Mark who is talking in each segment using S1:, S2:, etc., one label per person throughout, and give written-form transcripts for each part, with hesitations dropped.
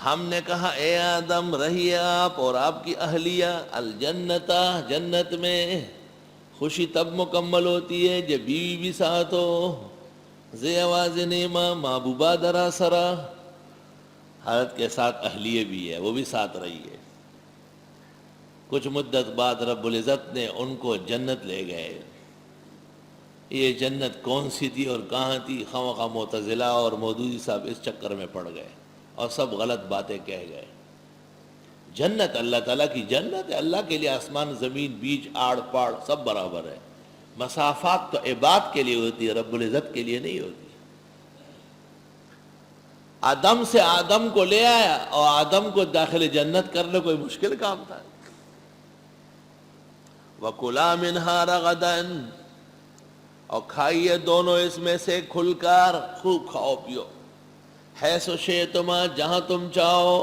S1: ہم نے کہا اے آدم رہیے آپ اور آپ کی اہلیہ الجنتا جنت میں، خوشی تب مکمل ہوتی ہے جب بیوی بھی ساتھ ہو، زی آواز نیما محبوبہ درا سرا، حالت کے ساتھ اہلیہ بھی ہے، وہ بھی ساتھ رہی ہے۔ کچھ مدت بعد رب العزت نے ان کو جنت لے گئے۔ یہ جنت کون سی تھی اور کہاں تھی، خواہ معتزلہ اور مودودی صاحب اس چکر میں پڑ گئے اور سب غلط باتیں کہہ گئے۔ جنت اللہ تعالیٰ کی جنت ہے، اللہ کے لیے آسمان زمین بیچ آڑ پاڑ سب برابر ہے۔ مسافات تو عباد کے لیے ہوتی ہے، رب العزت کے لیے نہیں ہوتی۔ آدم سے آدم کو لے آیا اور آدم کو داخل جنت کرنا کوئی مشکل کام تھا۔ وَكُلَا مِنْهَا رَغَدًا، اور کھائیے دونوں اس میں سے کھل کر، خوب کھاؤ پیو، حیث شئتما جہاں تم چاہو۔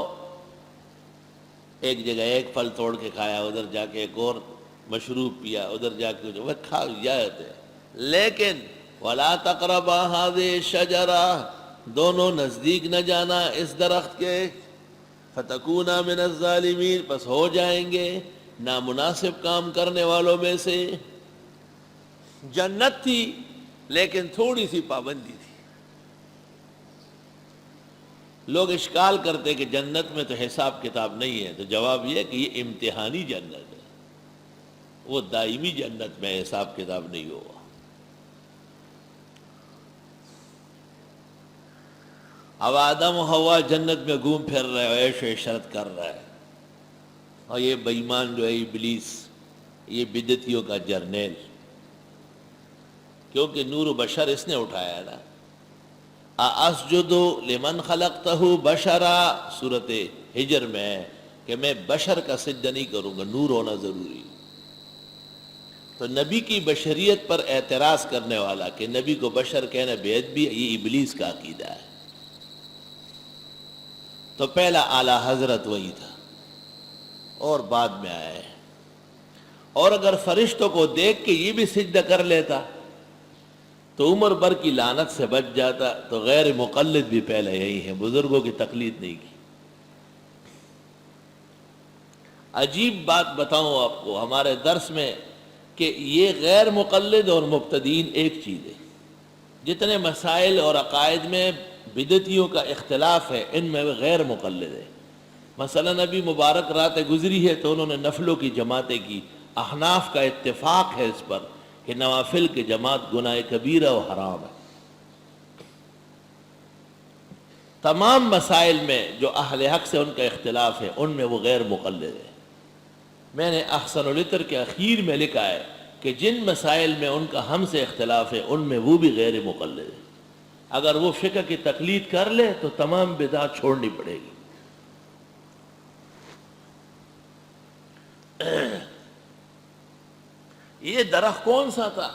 S1: ایک جگہ ایک پھل توڑ کے کھایا، ادھر جا کے ایک اور مشروب پیا، ادھر جا کے وہ کھا جاتے، لیکن وَلَا تَقْرَبَا هَذِهِ الشَّجَرَةَ، دونوں نزدیک نہ جانا اس درخت کے، فَتَكُونَا مِنَ الظَّالِمِينَ، پس ہو جائیں گے نامناسب کام کرنے والوں میں سے۔ جنت تھی لیکن تھوڑی سی پابندی تھی۔ لوگ اشکال کرتے کہ جنت میں تو حساب کتاب نہیں ہے، تو جواب یہ ہے کہ یہ امتحانی جنت ہے، وہ دائمی جنت میں حساب کتاب نہیں ہوگا۔ اب آدم و حوا جنت میں گھوم پھر رہے ہیں، عیش و عشرت کر رہے ہیں، اور یہ بے ایمان جو ہے ابلیس، یہ بدعتیوں کا جرنیل، کیونکہ نور و بشر اس نے اٹھایا ہے نا۔ اَأَسْجُدُ لِمَنْ خَلَقْتَهُ بَشَرًا، سورۃ ہجر میں ہے کہ میں بشر کا سجدہ نہیں کروں گا، نور ہونا ضروری۔ تو نبی کی بشریت پر اعتراض کرنے والا کہ نبی کو بشر کہنا بے ادبی، یہ ابلیس کا عقیدہ ہے۔ تو پہلا اعلیٰ حضرت وہی تھا اور بعد میں آیا ہے۔ اور اگر فرشتوں کو دیکھ کے یہ بھی سجدہ کر لیتا تو عمر بھر کی لعنت سے بچ جاتا۔ تو غیر مقلد بھی پہلے یہی ہیں، بزرگوں کی تقلید نہیں کی۔ عجیب بات بتاؤں آپ کو ہمارے درس میں کہ یہ غیر مقلد اور مبتدین ایک چیز ہے۔ جتنے مسائل اور عقائد میں بدعتیوں کا اختلاف ہے، ان میں غیر مقلد ہے۔ مثلا نبی مبارک راتیں گزری ہے تو انہوں نے نفلوں کی جماعتیں کی، احناف کا اتفاق ہے اس پر کہ نوافل کی جماعت گناہ کبیرہ و حرام ہے۔ تمام مسائل میں جو اہل حق سے ان کا اختلاف ہے، ان میں وہ غیر مقلد ہے۔ میں نے احسن العطر کے اخیر میں لکھا ہے کہ جن مسائل میں ان کا ہم سے اختلاف ہے، ان میں وہ بھی غیر مقلد ہے۔ اگر وہ فقہ کی تقلید کر لے تو تمام بدعات چھوڑنی پڑے گی۔ یہ درخت کون سا تھا؟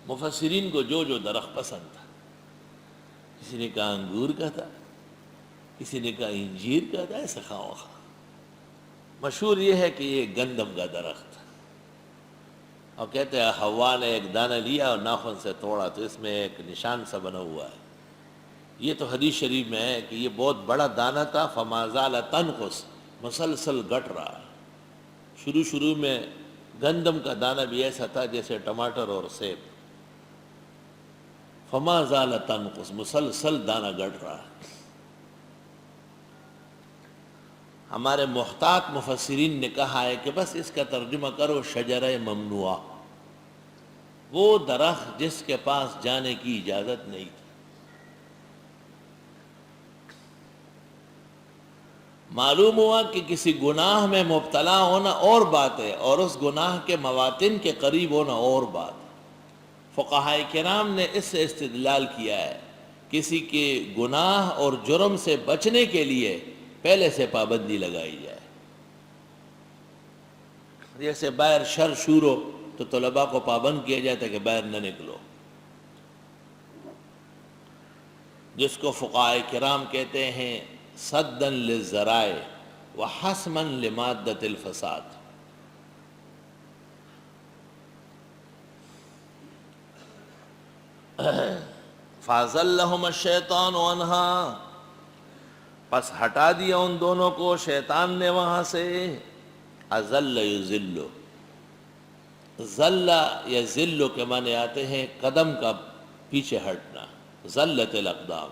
S1: مفسرین کو جو جو درخت پسند تھا، کسی نے کہا انگور کا تھا، کسی نے کہا انجیر کا تھا، ایسے خواہ خواہ۔ مشہور یہ ہے کہ یہ گندم کا درخت تھا، اور کہتے ہیں حوا نے ایک دانہ لیا اور ناخن سے توڑا تو اس میں ایک نشان سا بنا ہوا ہے۔ یہ تو حدیث شریف میں ہے کہ یہ بہت بڑا دانہ تھا، فما زال تنقص، مسلسل گٹ رہا۔ شروع میں گندم کا دانہ بھی ایسا تھا جیسے ٹماٹر اور سیب، فما زال تنقص، مسلسل دانہ گٹ رہا۔ ہمارے محتاط مفسرین نے کہا ہے کہ بس اس کا ترجمہ کرو شجرہ ممنوعہ، وہ درخت جس کے پاس جانے کی اجازت نہیں تھی۔ معلوم ہوا کہ کسی گناہ میں مبتلا ہونا اور بات ہے، اور اس گناہ کے مواطن کے قریب ہونا اور بات ہے۔ فقہائے کرام نے اس سے استدلال کیا ہے، کسی کے گناہ اور جرم سے بچنے کے لیے پہلے سے پابندی لگائی جائے۔ جیسے باہر شر شور ہو تو طلباء کو پابند کیا جاتا ہے کہ باہر نہ نکلو، جس کو فقہائے کرام کہتے ہیں صدًا للذرائع وحسمًا لمادة الفساد۔ فَأَزَلَّهُمَا الشَّيْطَانُ عَنْهَا، پس ہٹا دیا ان دونوں کو شیطان نے وہاں سے. ازل یذل، ذل یا ذل کے معنی آتے ہیں قدم کا پیچھے ہٹنا، ذلت الاقدام.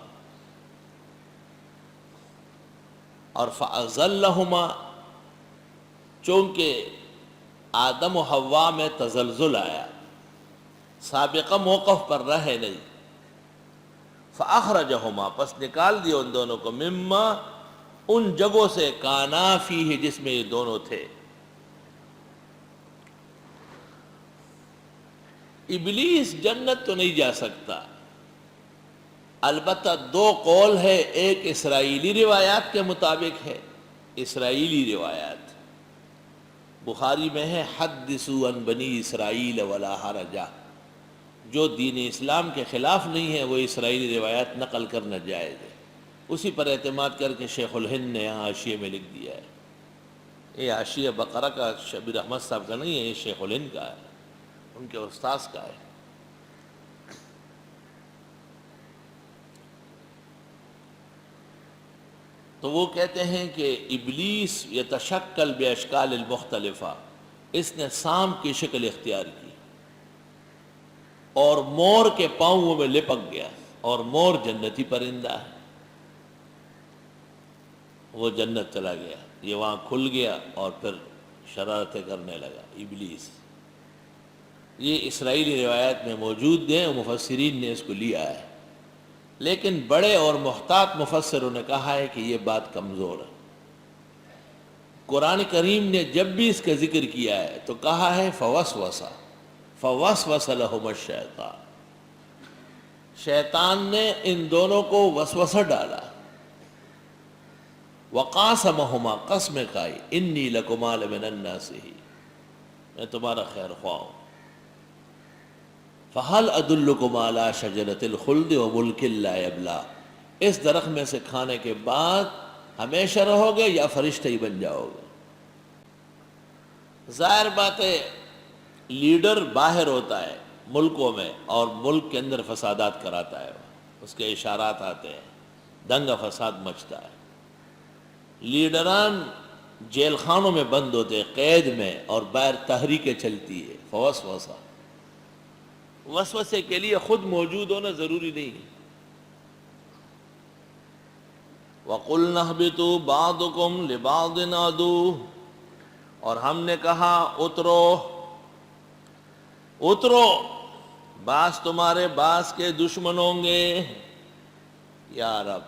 S1: اور فَأَزَلَّهُمَا، چونکہ آدم و حوا میں تزلزل آیا، سابقہ موقف پر رہے نہیں. فَأَخْرَجَهُمَا، پس نکال دیا ان دونوں کو، مما، ان جگہوں سے، کانا فیہ، جس میں یہ دونوں تھے. ابلیس جنت تو نہیں جا سکتا، البتہ دو قول ہے. ایک اسرائیلی روایات کے مطابق ہے، اسرائیلی روایات بخاری میں ہے، حدثوا عن بنی اسرائیل ولا حرج. جو دین اسلام کے خلاف نہیں ہے وہ اسرائیلی روایات نقل کرنا جائز ہے. اسی پر اعتماد کر کے شیخ الہند نے یہاں حاشیے میں لکھ دیا ہے. یہ حاشیہ بقرہ کا شبیر احمد صاحب کا نہیں ہے، یہ شیخ الہند کا ہے، ان کے استاذ کا ہے. تو وہ کہتے ہیں کہ ابلیس یتشکل باشکال المختلفہ، اس نے سانپ کی شکل اختیار کی اور مور کے پاؤں میں لپک گیا. اور مور جنتی پرندہ ہے، وہ جنت چلا گیا، یہ وہاں کھل گیا اور پھر شرارتیں کرنے لگا ابلیس. یہ اسرائیلی روایات میں موجود ہیں، مفسرین نے اس کو لیا ہے، لیکن بڑے اور محتاط مفسروں نے کہا ہے کہ یہ بات کمزور ہے. قرآن کریم نے جب بھی اس کا ذکر کیا ہے تو کہا ہے فوسوس لہم الشیطان، شیطان نے ان دونوں کو وسوسہ ڈالا. وقاسمہما، قسم کھائی، انی لکما لمن الناصحین، میں تمہارا خیر خواہ ہوں. فَهَلْ أَدُلُّكُمْ عَلَى شَجَرَةِ الْخُلْدِ وَمُلْكٍ لَا يَبْلَىٰ، اس درخت میں سے کھانے کے بعد ہمیشہ رہو گے یا فرشتہ ہی بن جاؤ گے. ظاہر بات ہے لیڈر باہر ہوتا ہے ملکوں میں اور ملک کے اندر فسادات کراتا ہے، اس کے اشارات آتے ہیں، دنگا فساد مچتا ہے. لیڈران جیل خانوں میں بند ہوتے ہیں، قید میں، اور باہر تحریکیں چلتی ہے. فوسوسہ، وسوسے کے لیے خود موجود ہونا ضروری نہیں ہے. وَقُلْنَا اهْبِطُوا بَعْضُكُمْ لِبَعْضٍ عَدُوٌّ، اور ہم نے کہا اترو، بعض تمہارے بعض کے دشمن ہوں گے. یا رب،